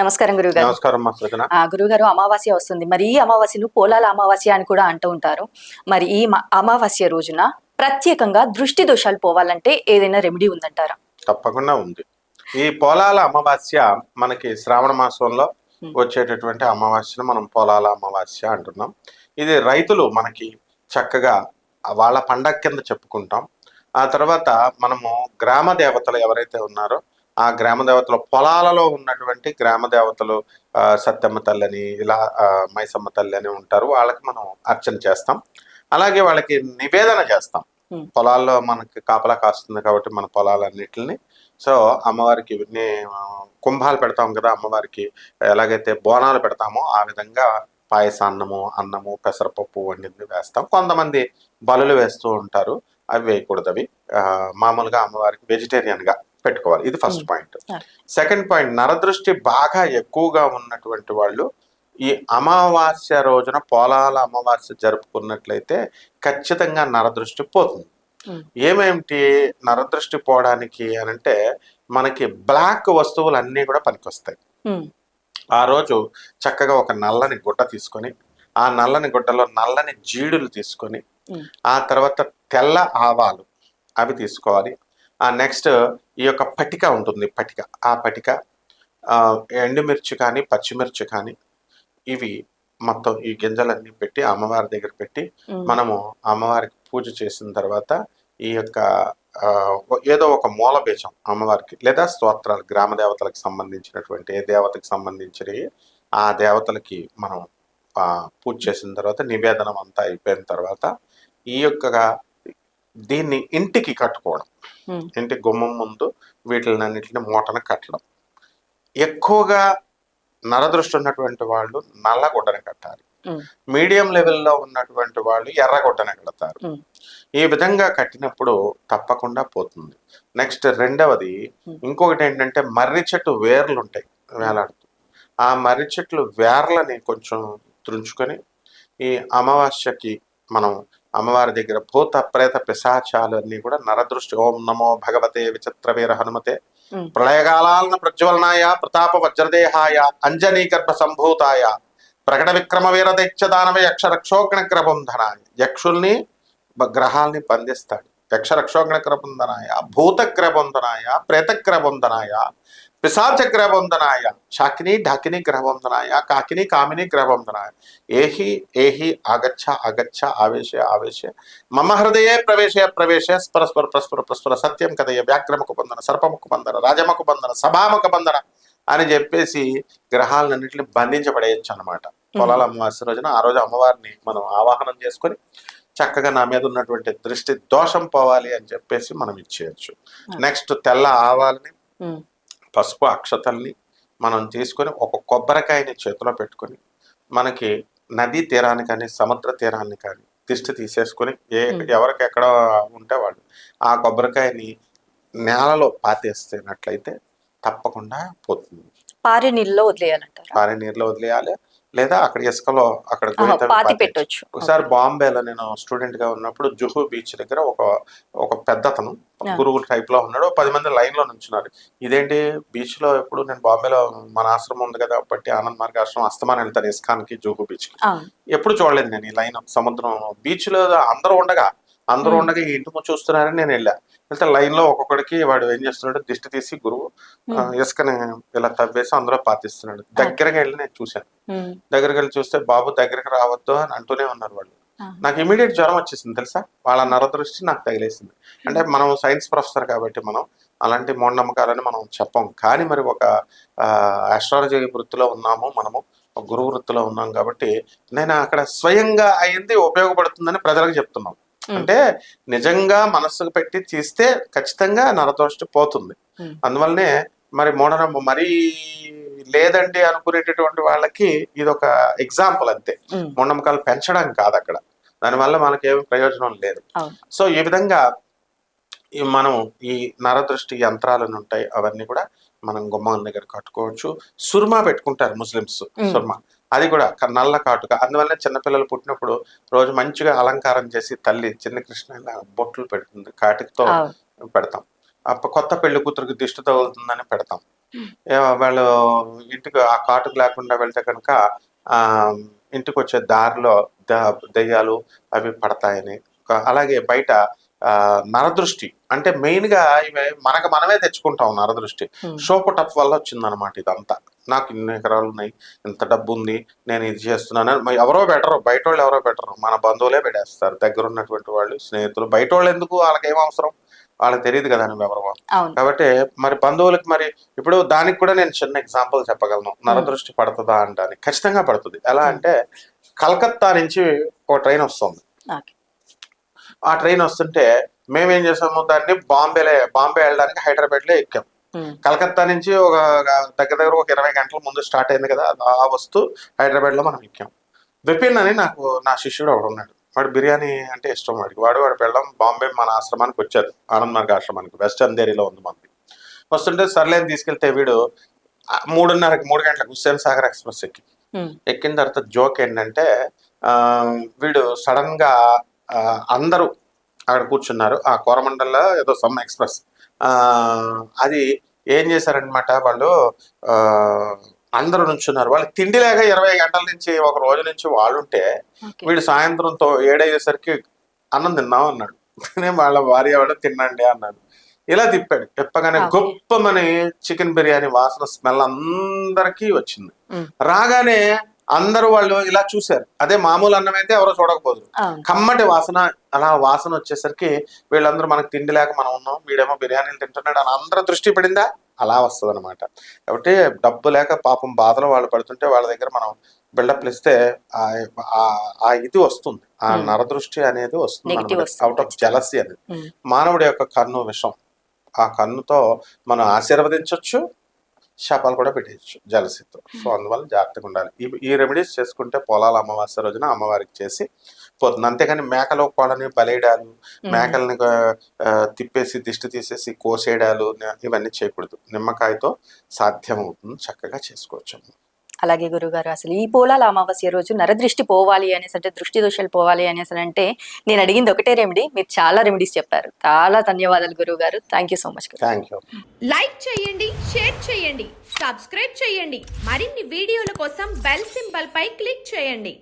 నమస్కారం గురుగారు. నమస్కారం గురుగారు, అమావాస్య వస్తుంది. మరి ఈ అమావాస్యను పోలాల అమావాస్య అని కూడా అంటూ ఉంటారు. మరి ఈ అమావాస్య రోజున ప్రత్యేకంగా దృష్టి దోషాలు పోవాలంటే ఏదైనా రెమెడీ ఉందంటారా? తప్పకుండా ఉంది. ఈ పోలాల అమావాస్య మనకి శ్రావణ మాసంలో వచ్చేటటువంటి అమావాస్యను మనం పోలాల అమావాస్య అంటున్నాం. ఇది రైతులు మనకి చక్కగా వాళ్ళ పండగ కింద చెప్పుకుంటాం. ఆ తర్వాత మనము గ్రామ దేవతలు ఎవరైతే ఉన్నారో ఆ గ్రామ దేవతలు, పొలాలలో ఉన్నటువంటి గ్రామ దేవతలు, సత్యమ్మ తల్లి అని, ఇలా మైసమ్మ తల్లి అని ఉంటారు. వాళ్ళకి మనం అర్చన చేస్తాం. అలాగే వాళ్ళకి నివేదన చేస్తాం. పొలాల్లో మనకి కాపలా కాస్తుంది కాబట్టి మన పొలాలన్నిటిని, సో అమ్మవారికి కుంభాలు పెడతాం కదా, అమ్మవారికి ఎలాగైతే బోనాలు పెడతామో ఆ విధంగా పాయసాన్నము, అన్నము, పెసరపప్పు వండింది వేస్తాం. కొంతమంది బలులు వేస్తూ ఉంటారు, అవి వేయకూడదు. అవి మామూలుగా అమ్మవారికి వెజిటేరియన్గా పెట్టుకోవాలి. ఇది ఫస్ట్ పాయింట్. సెకండ్ పాయింట్, నరదృష్టి బాగా ఎక్కువగా ఉన్నటువంటి వాళ్ళు ఈ అమావాస్య రోజున పోలాల అమావాస్య జరుపుకున్నట్లయితే ఖచ్చితంగా నరదృష్టి పోతుంది. ఏమేమిటి నరదృష్టి పోవడానికి అనంటే, మనకి బ్లాక్ వస్తువులు అన్నీ కూడా పనికొస్తాయి. ఆ రోజు చక్కగా ఒక నల్లని గుడ్డ తీసుకొని, ఆ నల్లని గుడ్డలో నల్లని జీడులు తీసుకొని, ఆ తర్వాత తెల్ల ఆవాలు అవి తీసుకోవాలి. ఆ నెక్స్ట్ ఈ యొక్క పటిక ఉంటుంది, పటిక, ఆ పటిక, ఎండుమిర్చి కానీ పచ్చిమిర్చి కానీ, ఇవి మొత్తం ఈ గింజలన్నీ పెట్టి అమ్మవారి దగ్గర పెట్టి మనము అమ్మవారికి పూజ చేసిన తర్వాత ఈ యొక్క ఏదో ఒక మూల బీజం అమ్మవారికి, లేదా స్తోత్రాలు గ్రామ దేవతలకు సంబంధించినటువంటి ఏ దేవతకి సంబంధించినవి ఆ దేవతలకి మనం పూజ చేసిన తర్వాత నివేదనం అంతా అయిపోయిన తర్వాత ఈ యొక్క దీన్ని ఇంటికి కట్టుకోవడం, ఇంటి గుమ్మం ముందు వీటిలన్నింటిని మూటను కట్టడం. ఎక్కువగా నరదృష్టి ఉన్నటువంటి వాళ్ళు నల్లగుడ్డని కట్టాలి. మీడియం లెవెల్లో ఉన్నటువంటి వాళ్ళు ఎర్రగుడ్డని కడతారు. ఈ విధంగా కట్టినప్పుడు తప్పకుండా పోతుంది. నెక్స్ట్ రెండవది ఇంకొకటి ఏంటంటే, మర్రి చెట్టు వేర్లు ఉంటాయి వేలాడుతూ, ఆ మర్రి చెట్లు వేర్లని కొంచెం తుంచుకొని ఈ అమావాస్యకి మనం అమ్మవారి దగ్గర భూత ప్రేత పిశాచాలు అన్ని కూడా నరదృష్టి, ఓం నమో భగవతే విచిత్ర వీర హనుమతే ప్రళయకాలాలన ప్రజ్వలనాయ ప్రతాప వజ్రదేహాయ అంజనీ గర్భ సంభూతాయ ప్రకట విక్రమ వీర దైత్యదానవ యక్ష రక్షోగ్న గ్రబంధనాయ. యక్షుల్ని గ్రహాల్ని బంధిస్తాడు. యక్ష రక్షోగ్న గ్రబంధనాయ, భూత గ్రబంధనాయ, ప్రేత గ్రబంధనాయ, పిశాచ గ్రబంధనాయ, శాకిని ఢాకిని గ్రబంధనాయ, కాకిని కామిని గ్రబంధనాయ. ఏహి ఏహి ఆగచ్చ ఆగచ్చ ఆవేశ ఆవేశ మమ హృదయే ప్రవేశ ప్రవేశ పరస్పర పరస్పర పరస్పర సత్యం కదయ వ్యాక్రమకు బంధన, సర్పముకు బంధన, రాజముకు బంధన, సభాముఖ బంధన అని చెప్పేసి గ్రహాలన్నింటిని బంధించబడేయచ్చు అనమాట. పొలాల అమావాస్య రోజున ఆ రోజు అమ్మవారిని మనం ఆవాహనం చేసుకొని చక్కగా నా మీద ఉన్నటువంటి దృష్టి దోషం పోవాలి అని చెప్పేసి మనం ఇచ్చేయచ్చు. నెక్స్ట్ తెల్ల ఆవాలని, పసుపు అక్షతల్ని మనం తీసుకొని ఒక కొబ్బరికాయని చేతిలో పెట్టుకొని, మనకి నదీ తీరాన్ని కానీ సముద్ర తీరాన్ని కానీ దిష్టి తీసేసుకొని, ఎవరికి ఎక్కడ ఉంటే వాళ్ళు ఆ కొబ్బరికాయని నేలలో పాతేస్తున్నట్లయితే తప్పకుండా పోతుంది. పారే నీళ్ళలో వదిలేయాలంటారు. పారే నీళ్ళలో వదిలేయాలి, లేదా అక్కడ ఇసుకలో అక్కడ పెట్టొచ్చు. ఒకసారి బాంబేలో నేను స్టూడెంట్ గా ఉన్నప్పుడు జుహూ బీచ్ దగ్గర ఒక పెద్దతను గురువు టైప్ లో ఉన్నాడు. 10 మంది లైన్ లో నుంచున్నారు. ఇదేంటి బీచ్ లో, ఎప్పుడు నేను బాంబేలో మన ఆశ్రమం ఉంది కదా బట్టి ఆనంద్ మార్గ ఆశ్రమం అస్తమానం వెళ్తాను ఇస్కాన్ కి, జుహూ బీచ్ కి. ఎప్పుడు చూడలేదు నేను ఈ లైన్. సముద్రం బీచ్ లో అందరూ ఉండగా ఈ ఇంటి ముందు చూస్తున్నారని నేను వెళ్తే లైన్ లో ఒక్కొక్కడికి వాడు ఏం చేస్తున్నాడు, దిష్టి తీసి గురువు ఇసుకని ఇలా తవ్వేసి అందులో పాతిస్తున్నాడు. దగ్గరగా వెళ్ళి నేను చూశాను. దగ్గరికి వెళ్ళి చూస్తే బాబు దగ్గరికి రావద్దు అని అంటూనే ఉన్నారు వాళ్ళు. నాకు ఇమీడియట్ జ్వరం వచ్చేసింది తెలుసా, వాళ్ళ నరదృష్టి నాకు తగిలేసింది. అంటే మనం సైన్స్ ప్రొఫెసర్ కాబట్టి మనం అలాంటి మూఢనమ్మకాలని మనం చెప్పం. కానీ మరి ఒక ఆస్ట్రాలజీ వృత్తిలో ఉన్నాము, మనము ఒక గురువు వృత్తిలో ఉన్నాం కాబట్టి నేను అక్కడ స్వయంగా అయింది ఉపయోగపడుతుందని ప్రజలకు చెప్తున్నాం. అంటే నిజంగా మనస్సుకు పెట్టి తీస్తే ఖచ్చితంగా నరదృష్టి పోతుంది. అందువల్లనే మరి మూఢనమ్మ మరీ లేదండి అనుకునేటటువంటి వాళ్ళకి ఇది ఒక ఎగ్జాంపుల్ అంతే. మూఢనమ్మకాలు పెంచడం కాదు అక్కడ, దానివల్ల మనకేమి ప్రయోజనం లేదు. సో ఈ విధంగా మనం ఈ నరదృష్టి యంత్రాలను ఉంటాయి, అవన్నీ కూడా మనం గుమ్మం దగ్గర కట్టుకోవచ్చు. సుర్మా పెట్టుకుంటారు ముస్లిమ్స్, సుర్మా, అది కూడా నల్ల కాటుక. అందువల్ల చిన్నపిల్లలు పుట్టినప్పుడు రోజు మంచిగా అలంకారం చేసి తల్లి చిన్న కృష్ణ బొట్లు పెడుతుంది, కాటికతో పెడతాం. కొత్త పెళ్లి కూతురికి దిష్టి తగులుతుందని పెడతాం. వాళ్ళు ఇంటికి ఆ కాటుకు లేకుండా వెళ్తే కనుక ఆ ఇంటికి వచ్చే దారిలో దెయ్యాలు అవి పడతాయని. అలాగే బయట నరదృష్టి అంటే మెయిన్ గా ఇవి మనమే తెచ్చుకుంటాం. నరదృష్టి షోపుటప్ వల్ల వచ్చిందనమాట ఇదంతా. నాకు ఇన్ని ఎకరాలు ఉన్నాయి, ఇంత డబ్బు ఉంది, నేను ఇది చేస్తున్నాను. ఎవరో బెటరు, బయట వాళ్ళు ఎవరో బెటరు, మన బంధువులే పెట్టేస్తారు, దగ్గర ఉన్నటువంటి వాళ్ళు, స్నేహితులు. బయట వాళ్ళు ఎందుకు, వాళ్ళకి ఏం అవసరం, వాళ్ళకి తెలియదు కదా నువ్వు ఎవరో. కాబట్టి మరి బంధువులకి మరి ఇప్పుడు దానికి కూడా నేను చిన్న ఎగ్జాంపుల్ చెప్పగలను. నరదృష్టి పడుతుందా అంటే ఖచ్చితంగా పడుతుంది. ఎలా అంటే కలకత్తా నుంచి ఒక ట్రైన్ వస్తుంది. ఆ ట్రైన్ వస్తుంటే మేమేం చేసాము, దాన్ని బాంబే వెళ్ళడానికి హైదరాబాద్ లో ఎక్కాం. కలకత్తా నుంచి ఒక దగ్గర ఒక 20 గంటల ముందు స్టార్ట్ అయింది కదా ఆ వస్తూ హైదరాబాద్ లో మనం ఎక్కాం. విపిన్ అని నా శిష్యుడు ఒకడు ఉన్నాడు. వాడు బిర్యానీ అంటే ఇష్టం. వాడు పెళ్ళం బాంబే మన ఆశ్రమానికి వచ్చారు, ఆనంద్ మార్గ్ ఆశ్రమానికి, వెస్ట్ అంధేరిలో ఉంది మనది. వస్తుంటే సర్లేని తీసుకెళ్తే వీడు 3 గంటలకు హుస్సేన్ సాగర్ ఎక్స్ప్రెస్ ఎక్కిన తర్వాత జోక్ ఏంటంటే వీడు సడన్ గా అందరూ అక్కడ కూర్చున్నారు. ఆ కోరమండల్లో ఏదో సమ్ ఎక్స్ప్రెస్ అది ఏం చేశారనమాట, వాళ్ళు అందరూ నుంచున్నారు. వాళ్ళు తిండి లేక 20 గంటల నుంచి ఒక రోజు నుంచి వాళ్ళుంటే వీడు సాయంత్రంతో 7 అయ్యేసరికి అన్నం తిన్నాం అన్నాడు. నేను వాళ్ళ భార్య వాడు తినండి అన్నాడు. ఇలా తిప్పాడు. తిప్పగానే గొప్పమని చికెన్ బిర్యానీ వాసన స్మెల్ అందరికీ వచ్చింది. రాగానే అందరూ వాళ్ళు ఇలా చూశారు. అదే మామూలు అన్నం అయితే ఎవరో చూడకపోదురు. కమ్మటి వాసన, అలా వాసన వచ్చేసరికి వీళ్ళందరూ మనకు తిండి లేక మనం ఉన్నాం, వీడేమో బిర్యానీలు తింటున్నాడు అని అందరూ దృష్టి పడిందా, అలా వస్తుంది అనమాట. కాబట్టి డబ్బు లేక పాపం బాధలు వాళ్ళు పడుతుంటే వాళ్ళ దగ్గర మనం బిల్డప్లు ఇస్తే ఆ ఇది వస్తుంది, ఆ నరదృష్టి అనేది వస్తుంది, అవుట్ ఆఫ్ జెలసీ అనేది. మానవుడి యొక్క కన్ను విషం. ఆ కన్నుతో మనం ఆశీర్వదించవచ్చు, శాపాలు కూడా పెట్టేయచ్చు జలసితో. సో అందువల్ల జాగ్రత్తగా ఉండాలి. ఈ రెమెడీస్ చేసుకుంటే పొలాల అమావాస్య రోజున అమ్మవారికి చేసి పోతుంది. అంతేకాని మేకలు కోళ్ళని బలేయడాలు, మేకల్ని తిప్పేసి దిష్టి తీసేసి కోసేయడాలు ఇవన్నీ చేయకూడదు. నిమ్మకాయతో సాధ్యం అవుతుంది, చక్కగా చేసుకోవచ్చు. అలాగే గురుగారు, అసలు ఈ పోలాల అమావాస్య రోజు నరదృష్టి పోవాలి అనేసి అంటే, దృష్టి దోషాలు పోవాలి అనేసి అంటే నేను అడిగింది ఒకటే రెమెడీ, మీరు చాలా రెమెడీస్ చెప్పారు. చాలా ధన్యవాదాలు గురుగారు. Thank you so much. Thank you. Like చేయండి, షేర్ చేయండి, సబ్స్క్రైబ్ చేయండి. మరిన్ని వీడియోల కోసం బెల్ సింబల్ పై క్లిక్ చేయండి.